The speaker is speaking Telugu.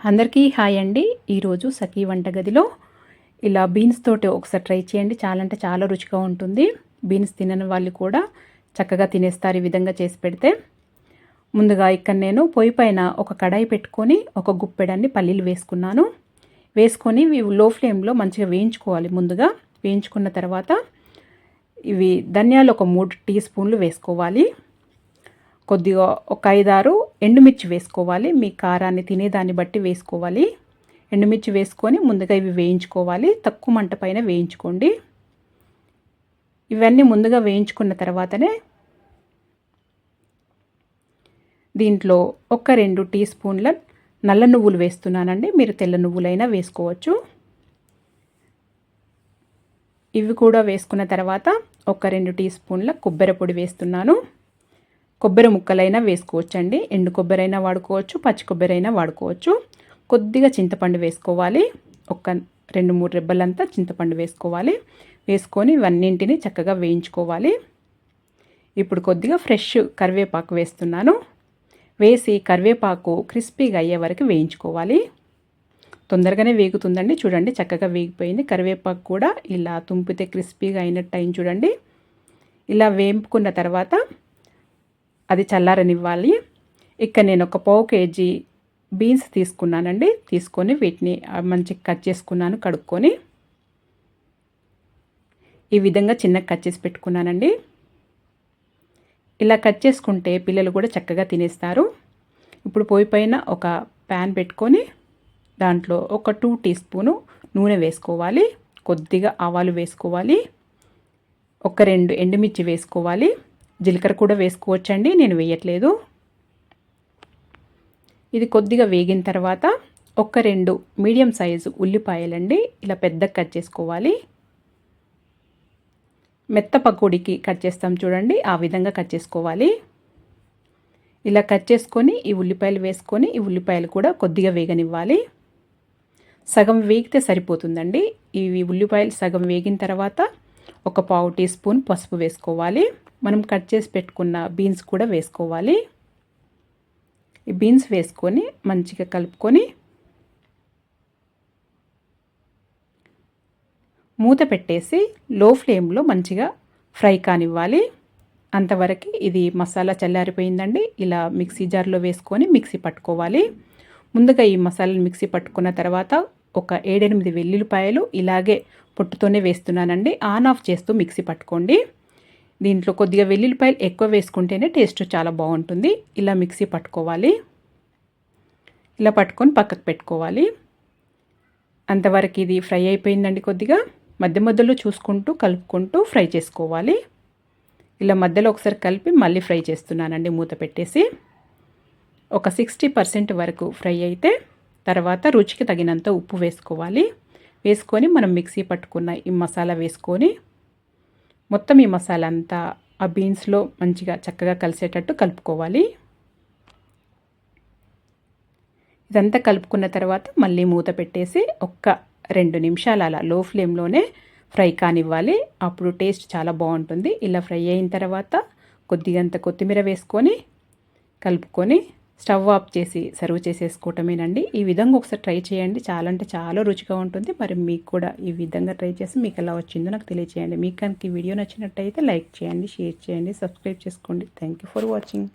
అందరికీ హాయ్ అండి. ఈరోజు సఖీ వంటగదిలో ఇలా బీన్స్ తోటి ఒకసారి ట్రై చేయండి. చాలా అంటే చాలా రుచిగా ఉంటుంది. బీన్స్ తినని వాళ్ళు కూడా చక్కగా తినేస్తారు ఈ విధంగా చేసి పెడితే. ముందుగా ఇక్కడ నేను పొయ్యి పైన ఒక కడాయి పెట్టుకొని ఒక గుప్పెడన్ని పల్లీలు వేసుకున్నాను. వేసుకొని ఇవి లో ఫ్లేమ్లో మంచిగా వేయించుకోవాలి. ముందుగా వేయించుకున్న తర్వాత ఇవి ధనియాలు ఒక 3 టీ స్పూన్లు వేసుకోవాలి. కొద్దిగా ఒక 5-6 ఎండుమిర్చి వేసుకోవాలి. మీ కారాన్ని తినేదాన్ని బట్టి వేసుకోవాలి. ఎండుమిర్చి వేసుకొని ముందుగా ఇవి వేయించుకోవాలి. తక్కువ మంట పైన వేయించుకోండి. ఇవన్నీ ముందుగా వేయించుకున్న తర్వాతనే దీంట్లో ఒక 2 టీ స్పూన్ల నల్ల నువ్వులు వేస్తున్నానండి. మీరు తెల్ల నువ్వులైనా వేసుకోవచ్చు. ఇవి కూడా వేసుకున్న తర్వాత ఒక 2 టీ స్పూన్ల కొబ్బరి పొడి వేస్తున్నాను. కొబ్బరి ముక్కలైనా వేసుకోవచ్చండి. ఎండు కొబ్బరి అయినా వాడుకోవచ్చు, పచ్చి కొబ్బరి అయినా వాడుకోవచ్చు. కొద్దిగా చింతపండు వేసుకోవాలి. ఒక 2-3 రెబ్బలంతా చింతపండు వేసుకోవాలి. వేసుకొని ఇవన్నింటిని చక్కగా వేయించుకోవాలి. ఇప్పుడు కొద్దిగా ఫ్రెష్ కరివేపాకు వేస్తున్నాను. వేసి కరివేపాకు క్రిస్పీగా అయ్యే వరకు వేయించుకోవాలి. తొందరగానే వేగుతుందండి. చూడండి చక్కగా వేగిపోయింది. కరివేపాకు కూడా ఇలా తుంపితే క్రిస్పీగా అయినట్టు అయింది చూడండి. ఇలా వేపుకున్న తర్వాత అది చల్లారనివ్వాలి. ఇక్కడ నేను ఒక 1/2 కేజీ బీన్స్ తీసుకున్నానండి. తీసుకొని వీటిని మంచిగా కట్ చేసుకున్నాను కడుక్కొని. ఈ విధంగా చిన్నగా కట్ చేసి పెట్టుకున్నానండి. ఇలా కట్ చేసుకుంటే పిల్లలు కూడా చక్కగా తినేస్తారు. ఇప్పుడు పొయ్యి పైన ఒక ప్యాన్ పెట్టుకొని దాంట్లో ఒక 2 టీ స్పూను నూనె వేసుకోవాలి. కొద్దిగా ఆవాలు వేసుకోవాలి. ఒక 2 ఎండుమిర్చి వేసుకోవాలి. జీలకర్ర కూడా వేసుకోవచ్చండి. నేను వేయట్లేదు. ఇది కొద్దిగా వేగిన తర్వాత ఒక 2 మీడియం సైజు ఉల్లిపాయలండి ఇలా పెద్దగా కట్ చేసుకోవాలి. మెత్త పకోడీకి కట్ చేస్తాం చూడండి, ఆ విధంగా కట్ చేసుకోవాలి. ఇలా కట్ చేసుకొని ఈ ఉల్లిపాయలు వేసుకొని ఈ ఉల్లిపాయలు కూడా కొద్దిగా వేగనివ్వాలి. సగం వేగితే సరిపోతుందండి. ఇవి ఉల్లిపాయలు సగం వేగిన తర్వాత ఒక 1/2 టీ స్పూన్ పసుపు వేసుకోవాలి. మనం కట్ చేసి పెట్టుకున్న బీన్స్ కూడా వేసుకోవాలి. ఈ బీన్స్ వేసుకొని మంచిగా కలుపుకొని మూత పెట్టేసి లో ఫ్లేమ్లో మంచిగా ఫ్రై కానివ్వాలి. అంతవరకు ఇది మసాలా చల్లారిపోయిందండి. ఇలా మిక్సీ జార్లో వేసుకొని మిక్సీ పట్టుకోవాలి. ముందుగా ఈ మసాలాను మిక్సీ పట్టుకున్న తర్వాత ఒక 7-8 వెల్లుల్లిపాయలు ఇలాగే పొట్టుతోనే వేస్తున్నానండి. ఆన్ ఆఫ్ చేస్తూ మిక్సీ పట్టుకోండి. దీంట్లో కొద్దిగా వెల్లుల్లిపాయలు ఎక్కువ వేసుకుంటేనే టేస్ట్ చాలా బాగుంటుంది. ఇలా మిక్సీ పట్టుకోవాలి. ఇలా పట్టుకొని పక్కకు పెట్టుకోవాలి. అంతవరకు ఇది ఫ్రై అయిపోయిందండి. కొద్దిగా మధ్య మధ్యలో చూసుకుంటూ కలుపుకుంటూ ఫ్రై చేసుకోవాలి. ఇలా మధ్యలో ఒకసారి కలిపి మళ్ళీ ఫ్రై చేస్తున్నానండి మూత పెట్టేసి. ఒక 60% వరకు ఫ్రై అయితే తర్వాత రుచికి తగినంత ఉప్పు వేసుకోవాలి. వేసుకొని మనం మిక్సీ పట్టుకున్న ఈ మసాలా వేసుకొని మొత్తం ఈ మసాలా అంతా ఆ బీన్స్లో మంచిగా చక్కగా కలిసేటట్టు కలుపుకోవాలి. ఇదంతా కలుపుకున్న తర్వాత మళ్ళీ మూత పెట్టేసి ఒక్క 2 నిమిషాలు అలా లో ఫ్లేమ్లోనే ఫ్రై కానివ్వాలి. అప్పుడు టేస్ట్ చాలా బాగుంటుంది. ఇలా ఫ్రై అయిన తర్వాత కొద్దిగంత కొత్తిమీర వేసుకొని కలుపుకొని స్టవ్ ఆఫ్ చేసి సర్వ్ చేసేసుకోవటమేనండి. ఈ విధంగా ఒకసారి ట్రై చేయండి. చాలా అంటే చాలా రుచిగా ఉంటుంది. మరి మీకు కూడా ఈ విధంగా ట్రై చేసి మీకు ఎలా వచ్చిందో నాకు తెలియజేయండి. మీకు కనుక ఈ వీడియో నచ్చినట్టయితే లైక్ చేయండి, షేర్ చేయండి, సబ్స్క్రైబ్ చేసుకోండి. Thank you for watching.